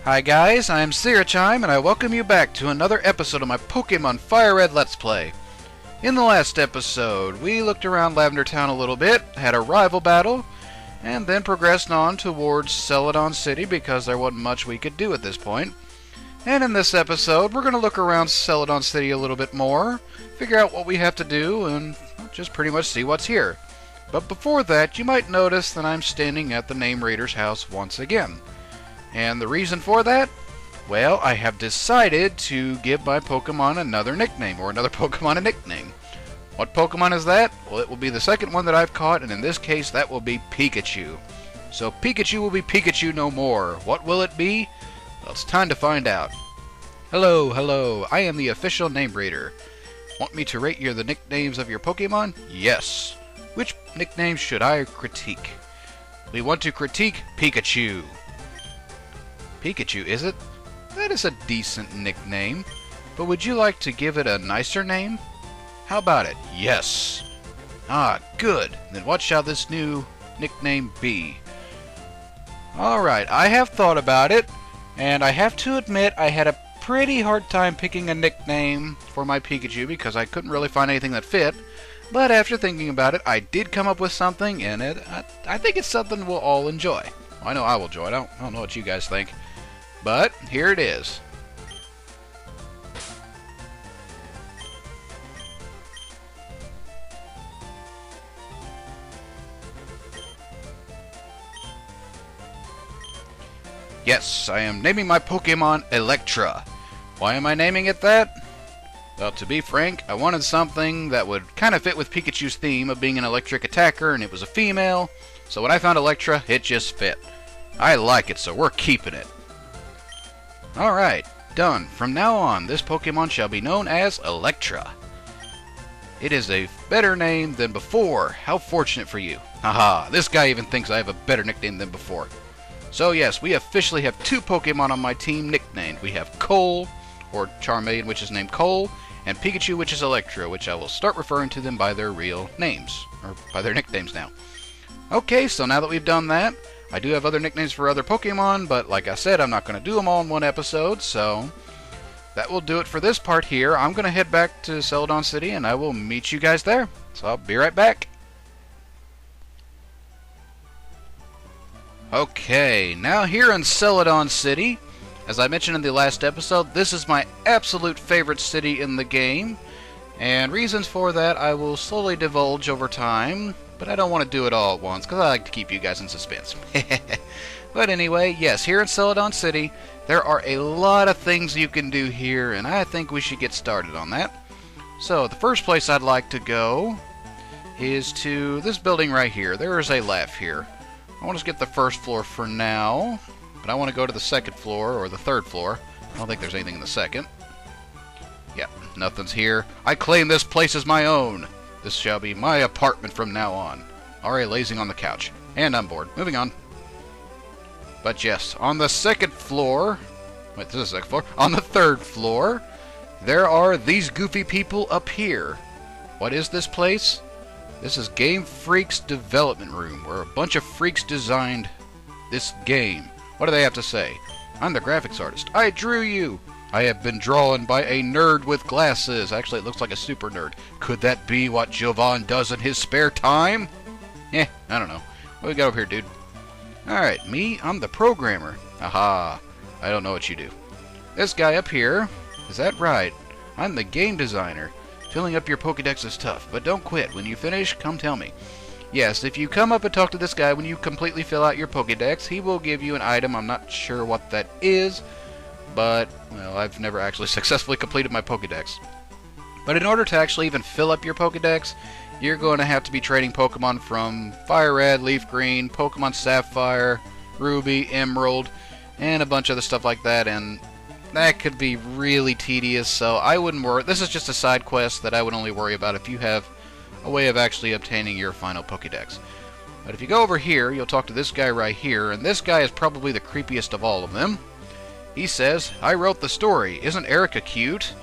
Hi guys, I'm Syrachime and I welcome you back to another episode of my Pokemon FireRed Let's Play. In the last episode, we looked around Lavender Town a little bit, had a rival battle, and then progressed on towards Celadon City because there wasn't much we could do at this point. And in this episode, we're going to look around Celadon City a little bit more, figure out what we have to do, and just pretty much see what's here. But before that, you might notice that I'm standing at the Name Reader's house once again. And the reason for that? Well, I have decided to give my Pokemon another nickname, or another Pokemon a nickname. What Pokemon is that? Well, it will be the second one that I've caught, and in this case, that will be Pikachu. So Pikachu will be Pikachu no more. What will it be? Well, it's time to find out. Hello, I am the official Name Reader. Want me to rate the nicknames of your Pokemon? Yes. Which nicknames should I critique? We want to critique Pikachu. Pikachu, is it? That is a decent nickname. But would you like to give it a nicer name? How about it? Yes. Ah, good. Then what shall this new nickname be? Alright, I have thought about it, and I have to admit I had a pretty hard time picking a nickname for my Pikachu because I couldn't really find anything that fit. But after thinking about it, I did come up with something, and I think it's something we'll all enjoy. Well, I know I will enjoy it. I don't know what you guys think. But here it is. Yes, I am naming my Pokemon Electra. Why am I naming it that? Well, to be frank, I wanted something that would kind of fit with Pikachu's theme of being an electric attacker, and it was a female. So when I found Electra, it just fit. I like it, so we're keeping it. Alright, done. From now on, this Pokemon shall be known as Electra. It is a better name than before. How fortunate for you. Haha, this guy even thinks I have a better nickname than before. So yes, we officially have two Pokemon on my team nicknamed. We have Cole, or Charmaine, which is named Cole, and Pikachu, which is Electra, which I will start referring to them by their real names, or by their nicknames now. Okay, so now that we've done that, I do have other nicknames for other Pokemon, but like I said, I'm not going to do them all in one episode, so that will do it for this part here. I'm going to head back to Celadon City, and I will meet you guys there. So I'll be right back. Okay, now here in Celadon City, as I mentioned in the last episode, this is my absolute favorite city in the game, and reasons for that I will slowly divulge over time. But I don't want to do it all at once, because I like to keep you guys in suspense. But anyway, yes, here in Celadon City, there are a lot of things you can do here, and I think we should get started on that. So, the first place I'd like to go is to this building right here. There is a laugh here. I want to get the first floor for now, but I want to go to the second floor, or the third floor. I don't think there's anything in the second. Yep, nothing's here. I claim this place as my own. This shall be my apartment from now on. Already lazing on the couch. And I'm bored. Moving on. But yes, on the second floor... Wait, this is the second floor. On the third floor, there are these goofy people up here. What is this place? This is Game Freak's development room, where a bunch of freaks designed this game. What do they have to say? I'm the graphics artist. I drew you. I have been drawn by a nerd with glasses. Actually, it looks like a super nerd. Could that be what Jovan does in his spare time? I don't know. What we got over here, dude? Alright, me, I'm the programmer. Aha, I don't know what you do. This guy up here, is that right? I'm the game designer. Filling up your Pokedex is tough, but don't quit. When you finish, come tell me. Yes, if you come up and talk to this guy when you completely fill out your Pokedex, he will give you an item. I'm not sure what that is. But, well, I've never actually successfully completed my Pokedex. But in order to actually even fill up your Pokedex, you're going to have to be trading Pokemon from FireRed, Leaf Green, Pokemon Sapphire, Ruby, Emerald, and a bunch of other stuff like that, and that could be really tedious, so I wouldn't worry. This is just a side quest that I would only worry about if you have a way of actually obtaining your final Pokedex. But if you go over here, you'll talk to this guy right here, and this guy is probably the creepiest of all of them. He says, I wrote the story. Isn't Erica cute?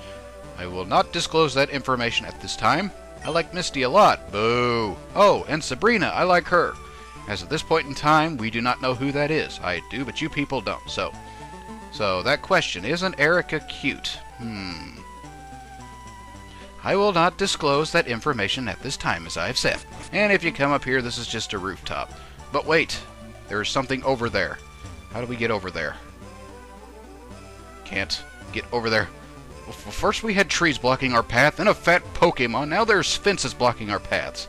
I will not disclose that information at this time. I like Misty a lot. Boo. Oh, and Sabrina, I like her. As of this point in time, we do not know who that is. I do, but you people don't. So, So, that question, isn't Erica cute? I will not disclose that information at this time, as I have said. And if you come up here, this is just a rooftop. But wait, there is something over there. How do we get over there? Can't get over there. Well, first we had trees blocking our path, then a fat Pokemon. Now there's fences blocking our paths.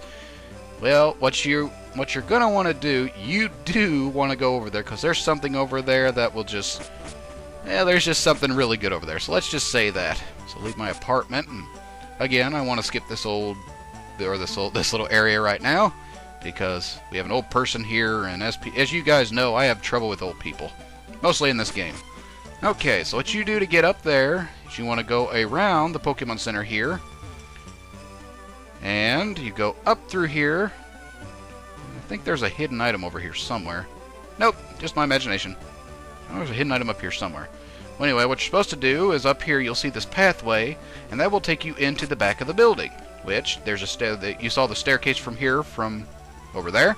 Well, what you're gonna want to do, you do want to go over there, because there's something over there that will just... Yeah, there's just something really good over there. So let's just say that. So leave my apartment, and again, I want to skip this little area right now, because we have an old person here, and as you guys know, I have trouble with old people, mostly in this game. Okay, so what you do to get up there is you want to go around the Pokemon Center here, and you go up through here. I think there's a hidden item over here somewhere. Nope, just my imagination. Oh, there's a hidden item up here somewhere. Well, anyway, what you're supposed to do is up here you'll see this pathway, and that will take you into the back of the building, which there's a stair. You saw the staircase from here, from over there,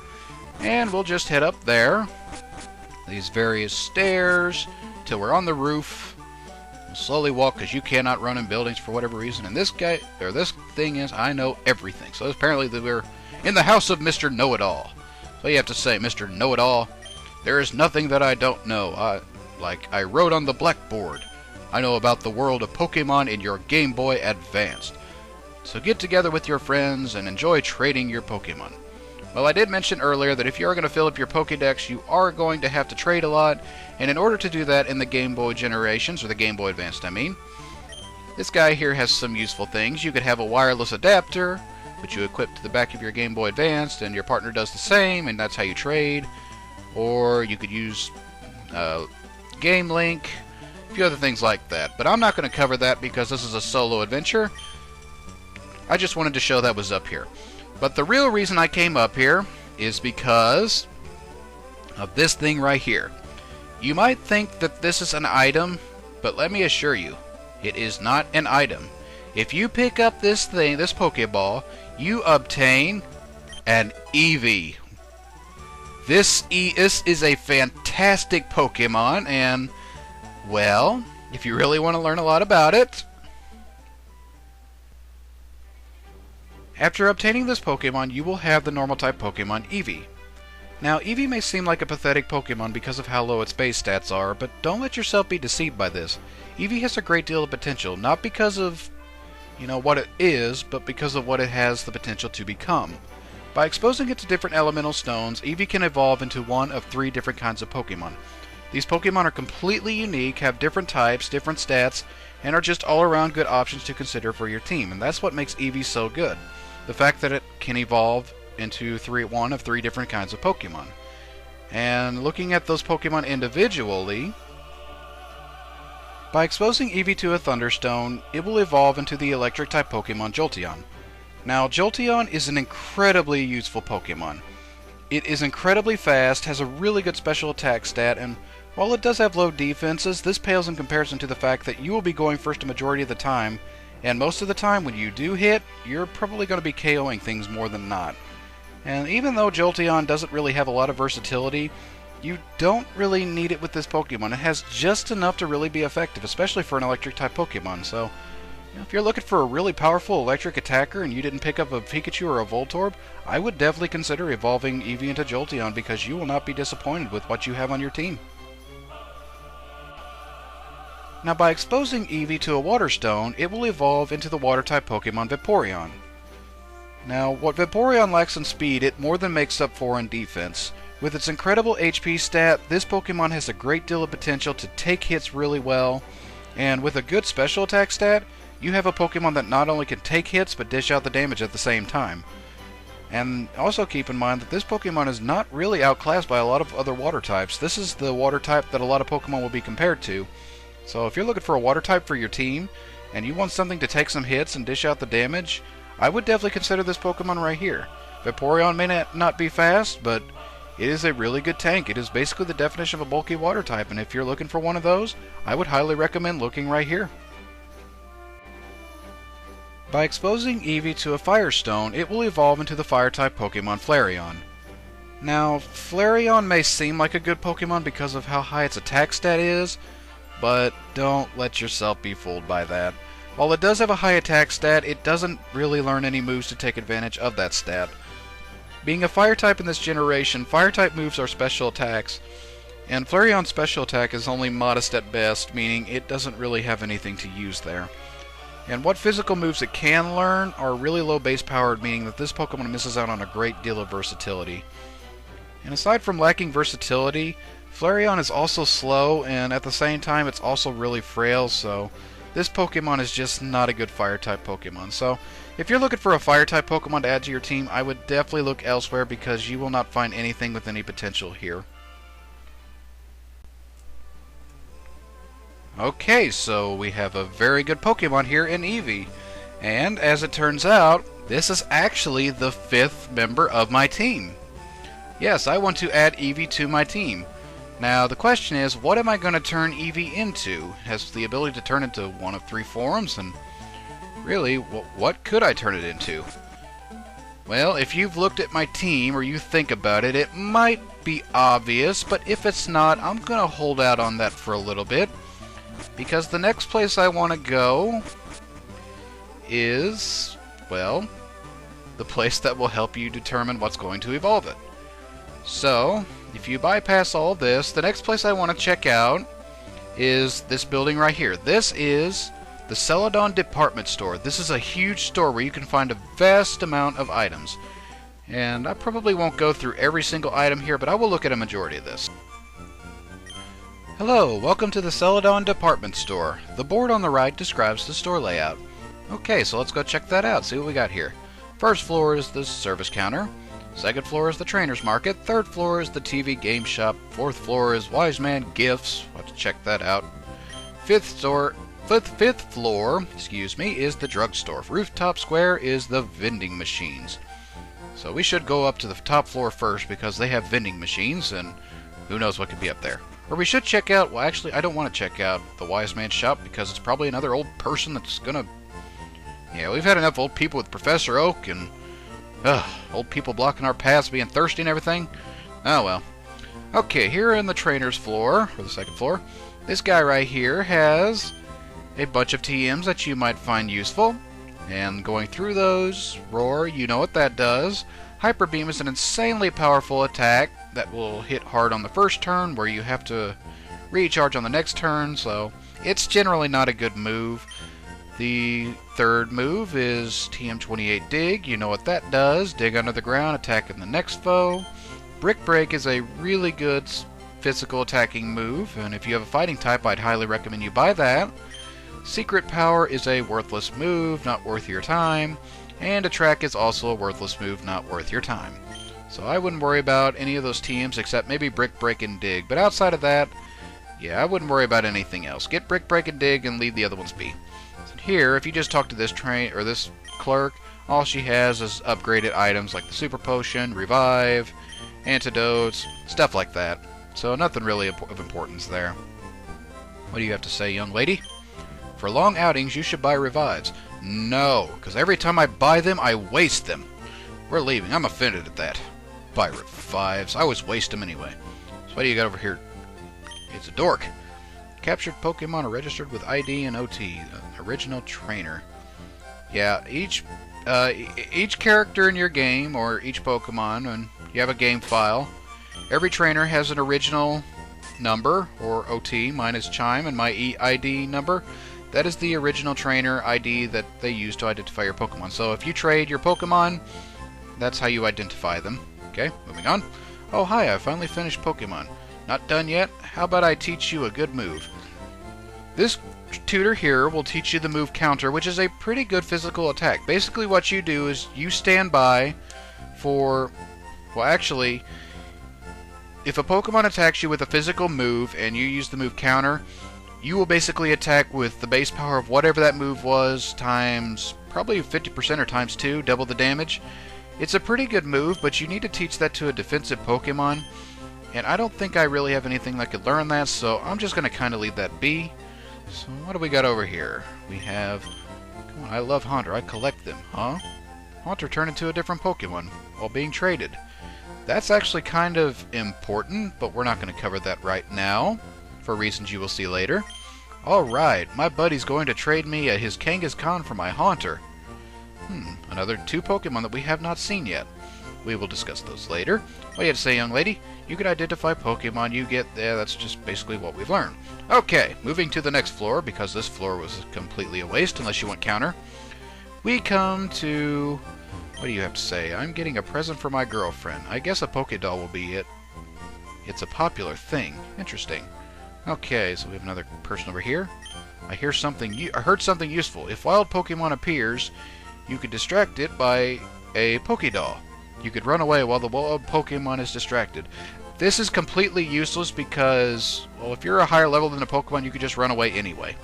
and we'll just head up there. These various stairs till we're on the roof. We'll slowly walk, because you cannot run in buildings for whatever reason. And this guy, or this thing is, I know everything. So apparently we're in the house of Mr. Know-It-All. So you have to say, Mr. Know-It-All, there is nothing that I don't know. Like I wrote on the blackboard, I know about the world of Pokemon in your Game Boy Advanced. So get together with your friends and enjoy trading your Pokemon. Well, I did mention earlier that if you are going to fill up your Pokédex, you are going to have to trade a lot, and in order to do that in the Game Boy generations, or the Game Boy Advanced I mean, this guy here has some useful things. You could have a wireless adapter, which you equip to the back of your Game Boy Advanced, and your partner does the same, and that's how you trade. Or you could use Game Link, a few other things like that. But I'm not going to cover that because this is a solo adventure. I just wanted to show that was up here. But the real reason I came up here is because of this thing right here. You might think that this is an item, but let me assure you, it is not an item. If you pick up this thing, this Pokeball, you obtain an Eevee. This is a fantastic Pokemon, and, well, if you really want to learn a lot about it, after obtaining this Pokemon, you will have the normal type Pokemon Eevee. Now, Eevee may seem like a pathetic Pokemon because of how low its base stats are, but don't let yourself be deceived by this. Eevee has a great deal of potential, not because of, what it is, but because of what it has the potential to become. By exposing it to different elemental stones, Eevee can evolve into one of 3 different kinds of Pokemon. These Pokemon are completely unique, have different types, different stats, and are just all-around good options to consider for your team, and that's what makes Eevee so good. The fact that it can evolve into one of 3 different kinds of Pokemon. And looking at those Pokemon individually, by exposing Eevee to a Thunderstone, it will evolve into the Electric-type Pokemon Jolteon. Now, Jolteon is an incredibly useful Pokemon. It is incredibly fast, has a really good special attack stat, and while it does have low defenses, this pales in comparison to the fact that you will be going first a majority of the time, and most of the time when you do hit, you're probably going to be KOing things more than not. And even though Jolteon doesn't really have a lot of versatility, you don't really need it with this Pokemon. It has just enough to really be effective, especially for an electric-type Pokemon. So, if you're looking for a really powerful electric attacker and you didn't pick up a Pikachu or a Voltorb, I would definitely consider evolving Eevee into Jolteon because you will not be disappointed with what you have on your team. Now, by exposing Eevee to a Water Stone, it will evolve into the Water-type Pokemon Vaporeon. Now, what Vaporeon lacks in speed, it more than makes up for in defense. With its incredible HP stat, this Pokemon has a great deal of potential to take hits really well, and with a good special attack stat, you have a Pokemon that not only can take hits, but dish out the damage at the same time. And also keep in mind that this Pokemon is not really outclassed by a lot of other water types. This is the water type that a lot of Pokemon will be compared to. So if you're looking for a water type for your team, and you want something to take some hits and dish out the damage, I would definitely consider this Pokemon right here. Vaporeon may not be fast, but it is a really good tank. It is basically the definition of a bulky water type, and if you're looking for one of those, I would highly recommend looking right here. By exposing Eevee to a Firestone, it will evolve into the Fire-type Pokemon Flareon. Now, Flareon may seem like a good Pokemon because of how high its attack stat is, but don't let yourself be fooled by that. While it does have a high attack stat, it doesn't really learn any moves to take advantage of that stat. Being a fire type in this generation, fire type moves are special attacks, and Flareon's special attack is only modest at best, meaning it doesn't really have anything to use there. And what physical moves it can learn are really low base powered, meaning that this Pokemon misses out on a great deal of versatility. And aside from lacking versatility, Flareon is also slow, and at the same time it's also really frail, so this Pokemon is just not a good Fire-type Pokemon. So, if you're looking for a Fire-type Pokemon to add to your team, I would definitely look elsewhere because you will not find anything with any potential here. Okay, so we have a very good Pokemon here in Eevee. And, as it turns out, this is actually the 5th member of my team. Yes, I want to add Eevee to my team. Now, the question is, what am I going to turn Eevee into? It has the ability to turn into one of 3 forms, and really, what could I turn it into? Well, if you've looked at my team, or you think about it, it might be obvious, but if it's not, I'm going to hold out on that for a little bit, because the next place I want to go is, well, the place that will help you determine what's going to evolve it. So, if you bypass all this, the next place I want to check out is this building right here. This is the Celadon Department Store. This is a huge store where you can find a vast amount of items. And I probably won't go through every single item here, but I will look at a majority of this. Hello, welcome to the Celadon Department Store. The board on the right describes the store layout. Okay, so let's go check that out, see what we got here. First floor is the service counter. Second floor is the trainer's market. Third floor is the TV game shop. Fourth floor is Wise Man Gifts. We'll have to check that out. Fifth floor, is the drugstore. Rooftop square is the vending machines. So we should go up to the top floor first because they have vending machines, and who knows what could be up there. Or we should check out, well actually I don't want to check out the Wise Man shop because it's probably another old person that's gonna... Yeah, we've had enough old people with Professor Oak and... old people blocking our paths, being thirsty and everything. Oh well. Okay, here in the trainer's floor, or the second floor, this guy right here has a bunch of TMs that you might find useful. And going through those, Roar, you know what that does. Hyper Beam is an insanely powerful attack that will hit hard on the first turn, where you have to recharge on the next turn, so it's generally not a good move. The third move is TM28 Dig. You know what that does. Dig under the ground, attacking the next foe. Brick Break is a really good physical attacking move, and if you have a fighting type, I'd highly recommend you buy that. Secret Power is a worthless move, not worth your time. And Attract is also a worthless move, not worth your time. So I wouldn't worry about any of those TMs except maybe Brick Break and Dig. But outside of that, yeah, I wouldn't worry about anything else. Get Brick Break and Dig and leave the other ones be. Here, if you just talk to this this clerk, all she has is upgraded items like the Super Potion, Revive, Antidotes, stuff like that. So nothing really of importance there. What do you have to say, young lady? For long outings, you should buy Revives. No, because every time I buy them, I waste them. We're leaving. I'm offended at that. Buy Revives. I always waste them anyway. So what do you got over here? It's a dork. Captured Pokemon are registered with ID and OT, an original trainer. Yeah, each character in your game, or each Pokemon, and you have a game file, every trainer has an original number, or OT. Mine is Chime, and my ID number, that is the original trainer ID that they use to identify your Pokemon. So if you trade your Pokemon, that's how you identify them. Okay, moving on. Oh hi, I finally finished Pokemon. Not done yet? How about I teach you a good move? This tutor here will teach you the move Counter, which is a pretty good physical attack. Basically what you do is you stand by for... Well, actually, if a Pokemon attacks you with a physical move and you use the move Counter, you will basically attack with the base power of whatever that move was times probably 50% or times 2, double the damage. It's a pretty good move, but you need to teach that to a defensive Pokemon. And I don't think I really have anything that could learn that, so I'm just going to kind of leave that be. So what do we got over here? We have... Come on, I love Haunter. I collect them, huh? Haunter turned into a different Pokemon while being traded. That's actually kind of important, but we're not going to cover that right now, for reasons you will see later. Alright, my buddy's going to trade me his Kangaskhan for my Haunter. Another 2 Pokemon that we have not seen yet. We will discuss those later. What do you have to say, young lady? You can identify Pokemon you get there. That's just basically what we've learned. Okay, moving to the next floor, because this floor was completely a waste unless you went counter. We come to... What do you have to say? I'm getting a present for my girlfriend. I guess a Pokédoll will be it. It's a popular thing. Interesting. Okay, so we have another person over here. I heard something useful. If wild Pokemon appears, you could distract it by a Pokédoll. You could run away while the wild Pokemon is distracted. This is completely useless because, well, if you're a higher level than a Pokemon, you could just run away anyway.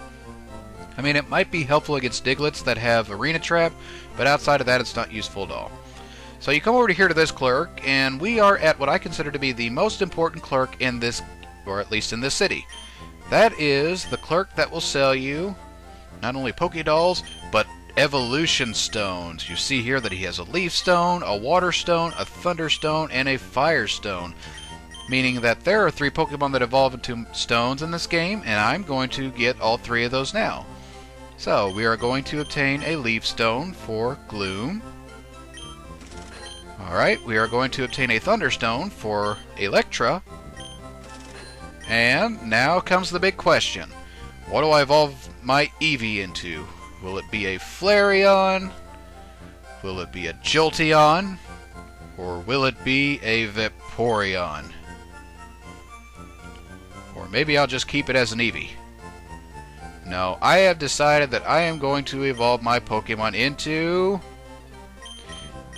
I mean, it might be helpful against Digletts that have Arena Trap, but outside of that, it's not useful at all. So you come over here to this clerk, and we are at what I consider to be the most important clerk in this, or at least in this city. That is the clerk that will sell you not only Pokédolls, but evolution stones. You see here that he has a leaf stone, a water stone, a thunder stone, and a fire stone. Meaning that there are 3 Pokemon that evolve into stones in this game, and I'm going to get all 3 of those now. So, we are going to obtain a leaf stone for Gloom. Alright, we are going to obtain a thunderstone for Electra. And now comes the big question. What do I evolve my Eevee into? Will it be a Flareon? Will it be a Jolteon? Or will it be a Vaporeon? Or maybe I'll just keep it as an Eevee. No, I have decided that I am going to evolve my Pokemon into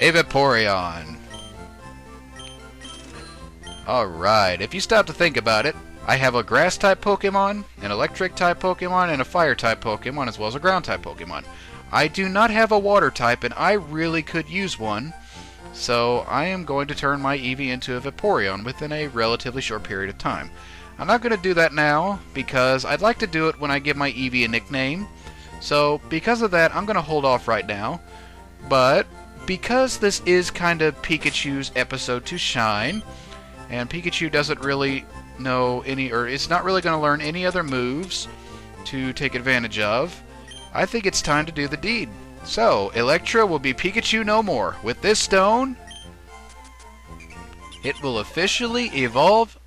a Vaporeon. Alright, if you stop to think about it, I have a Grass-type Pokemon, an Electric-type Pokemon, and a Fire-type Pokemon, as well as a Ground-type Pokemon. I do not have a Water-type, and I really could use one, so I am going to turn my Eevee into a Vaporeon within a relatively short period of time. I'm not going to do that now, because I'd like to do it when I give my Eevee a nickname, so because of that, I'm going to hold off right now. But because this is kind of Pikachu's episode to shine, and Pikachu doesn't really know any, or it's not really going to learn any other moves to take advantage of, I think it's time to do the deed. So, Electra will be Pikachu no more. With this stone, it will officially evolve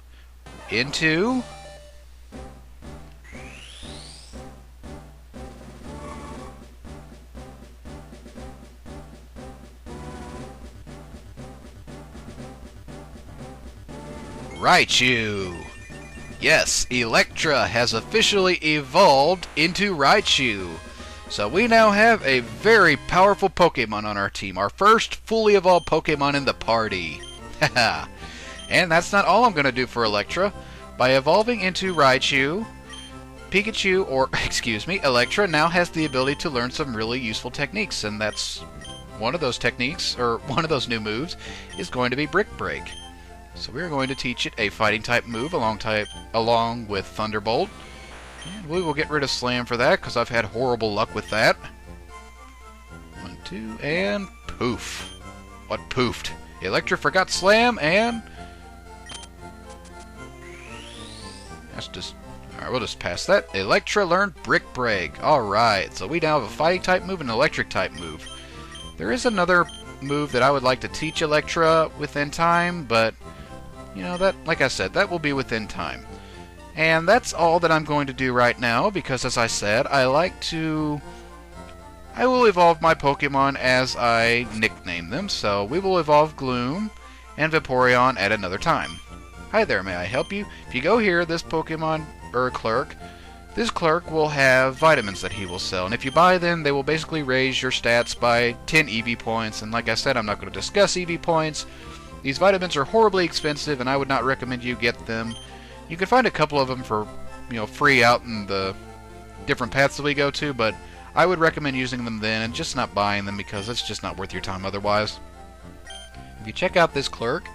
into Raichu. Yes, Electra has officially evolved into Raichu. So we now have a very powerful Pokemon on our team. Our first fully evolved Pokemon in the party. Haha. And that's not all I'm going to do for Electra. By evolving into Raichu, Pikachu, or excuse me, Electra now has the ability to learn some really useful techniques. And that's one of those techniques, or one of those new moves, is going to be Brick Break. So we're going to teach it a fighting type move along with Thunderbolt. And we will get rid of Slam for that, because I've had horrible luck with that. 1, 2, and poof. What poofed? Electra forgot Slam, and that's just... Alright, we'll just pass that. Electra learned Brick Break. Alright, so we now have a fighting type move and an electric type move. There is another move that I would like to teach Electra within time, but you know, that, like I said, that will be within time. And that's all that I'm going to do right now, because as I said, I will evolve my Pokemon as I nickname them, so we will evolve Gloom and Vaporeon at another time. Hi there, may I help you? If you go here, this Pokemon, clerk, this clerk will have vitamins that he will sell, and if you buy them, they will basically raise your stats by 10 EV points, and like I said, I'm not going to discuss EV points. These vitamins are horribly expensive, and I would not recommend you get them. You can find a couple of them for, you know, free out in the different paths that we go to, but I would recommend using them then and just not buying them because it's just not worth your time otherwise. If you check out this clerk,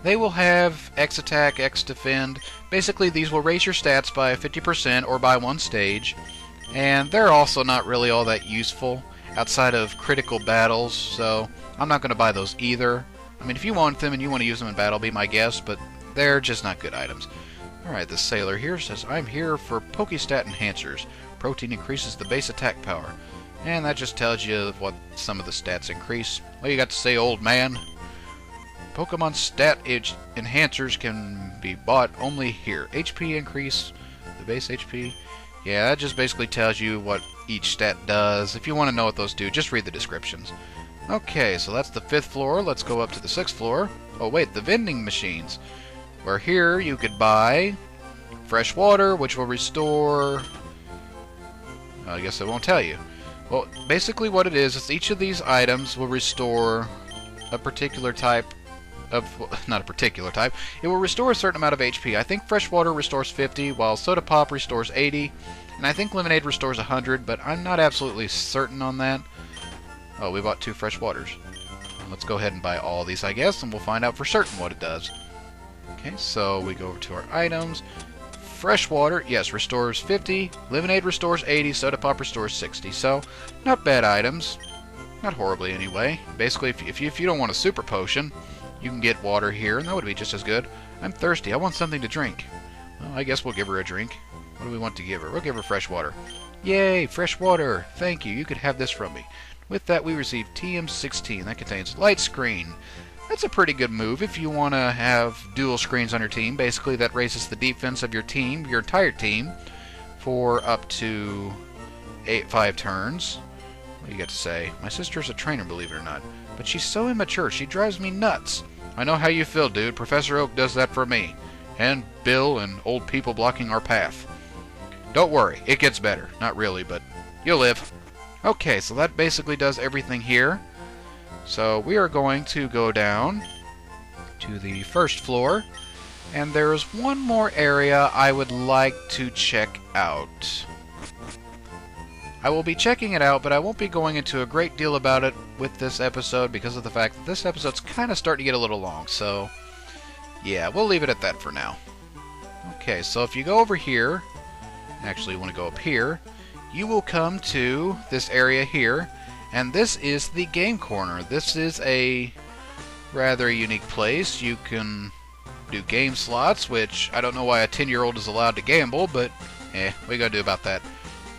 they will have X Attack, X Defend. Basically, these will raise your stats by 50% or by 1 stage, and they're also not really all that useful outside of critical battles, so I'm not going to buy those either. I mean, if you want them and you want to use them in battle, be my guest, but they're just not good items. Alright, the sailor here says, I'm here for Pokestat enhancers. Protein increases the base attack power. And that just tells you what some of the stats increase. What you got to say, old man? Pokemon stat enhancers can be bought only here. HP increase, the base HP. Yeah, that just basically tells you what each stat does. If you want to know what those do, just read the descriptions. Okay, so that's the 5th floor. Let's go up to the 6th floor. Oh wait, the vending machines. Where here you could buy fresh water, which will restore... I guess I won't tell you. Well, basically what it is each of these items will restore a particular type of... not a particular type. It will restore a certain amount of HP. I think fresh water restores 50, while soda pop restores 80, and I think lemonade restores 100, but I'm not absolutely certain on that. Oh, we bought 2 fresh waters. Let's go ahead and buy all these, I guess, and we'll find out for certain what it does. Okay, so we go over to our items. Fresh water, yes, restores 50. Lemonade restores 80. Soda pop restores 60. So, not bad items. Not horribly, anyway. Basically, if you don't want a super potion, you can get water here, and that would be just as good. I'm thirsty. I want something to drink. Well, I guess we'll give her a drink. What do we want to give her? We'll give her fresh water. Yay, fresh water. Thank you. You could have this from me. With that, we receive TM16. That contains light screen. That's a pretty good move if you want to have dual screens on your team. Basically, that raises the defense of your team, your entire team, for up to 5 turns. What do you got to say? My sister's a trainer, believe it or not. But she's so immature, she drives me nuts. I know how you feel, dude. Professor Oak does that for me. And Bill and old people blocking our path. Don't worry, it gets better. Not really, but you'll live. Okay, so that basically does everything here. So we are going to go down to the 1st floor, and there's one more area I would like to check out. I will be checking it out, but I won't be going into a great deal about it with this episode because of the fact that this episode's kind of starting to get a little long, so yeah, we'll leave it at that for now. Okay, so if you go over here, actually you want to go up here, you will come to this area here, and this is the game corner. This is a rather unique place. You can do game slots, which I don't know why a 10-year-old is allowed to gamble, but what you gotta do about that?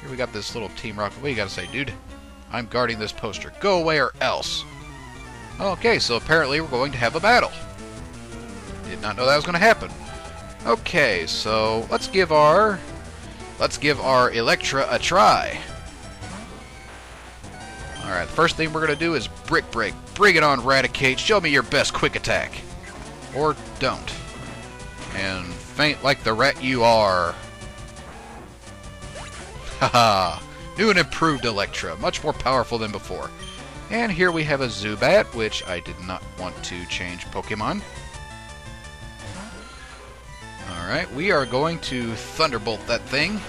Here we got this little Team Rocket. What do you gotta say, dude? I'm guarding this poster. Go away or else. Okay, so apparently we're going to have a battle. Did not know that was going to happen. Okay, so let's give our Electra a try. Alright, the first thing we're going to do is Brick Break. Bring it on, Raticate. Show me your best quick attack. Or don't. And faint like the rat you are. Haha. New and improved Electra. Much more powerful than before. And here we have a Zubat, which I did not want to change Pokemon. Alright, we are going to Thunderbolt that thing.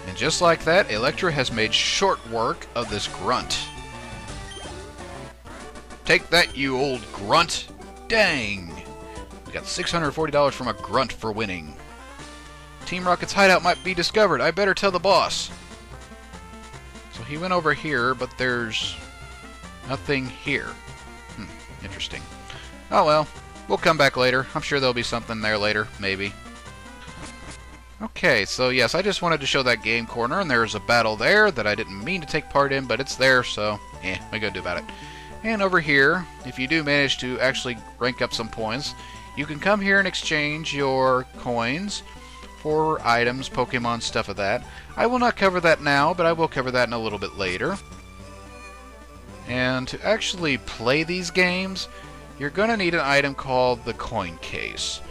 And just like that, Electra has made short work of this grunt. Take that, you old grunt! Dang! We got $640 from a grunt for winning. Team Rocket's hideout might be discovered. I better tell the boss. So he went over here, but there's nothing here. Interesting. Oh well, we'll come back later. I'm sure there'll be something there later, maybe. Okay, so yes, I just wanted to show that game corner, and there's a battle there that I didn't mean to take part in, but it's there, so what are you gonna do about it? And over here, if you do manage to actually rank up some points, you can come here and exchange your coins for items, Pokemon, stuff of that. I will not cover that now, but I will cover that in a little bit later. And to actually play these games, you're going to need an item called the coin case.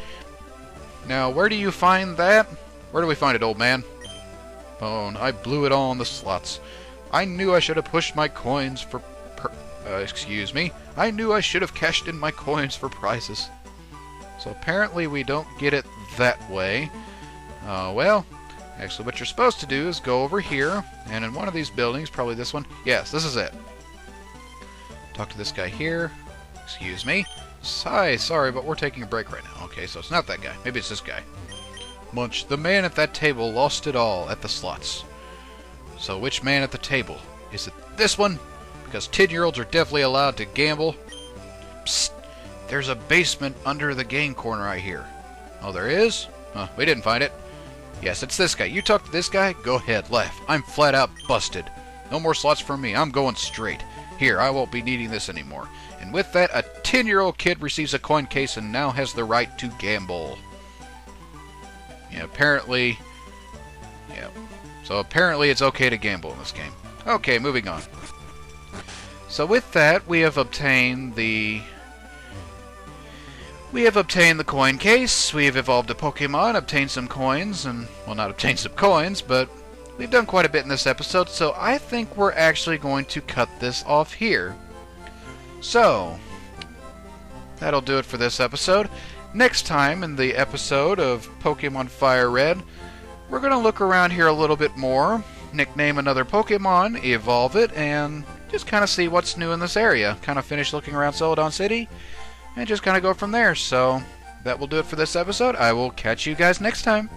Now, where do you find that? Where do we find it, old man? Oh, I blew it all in the slots. I knew I should have pushed my coins for... excuse me. I knew I should have cashed in my coins for prizes. So apparently we don't get it that way. Well, actually what you're supposed to do is go over here, and in one of these buildings, probably this one. Yes, this is it. Talk to this guy here. Excuse me. Hi, sorry, but we're taking a break right now. Okay, so it's not that guy. Maybe it's this guy. Munch, the man at that table lost it all at the slots. So which man at the table? Is it this one? Because 10-year-olds are definitely allowed to gamble. Psst. There's a basement under the game corner right here. Oh, there is? Huh, we didn't find it. Yes, it's this guy. You talk to this guy? Go ahead, left. I'm flat out busted. No more slots for me. I'm going straight. Here, I won't be needing this anymore. And with that, a 10-year-old kid receives a coin case and now has the right to gamble. Yeah, apparently... Yeah. So apparently it's okay to gamble in this game. Okay, moving on. So with that, we have obtained the coin case, we have evolved a Pokemon, obtained some coins, and, well, not obtained some coins, but we've done quite a bit in this episode, so I think we're actually going to cut this off here. So, that'll do it for this episode. Next time, in the episode of Pokemon FireRed, we're going to look around here a little bit more, nickname another Pokemon, evolve it, and just kind of see what's new in this area. Kind of finish looking around Celadon City, and just kind of go from there. So that will do it for this episode. I will catch you guys next time.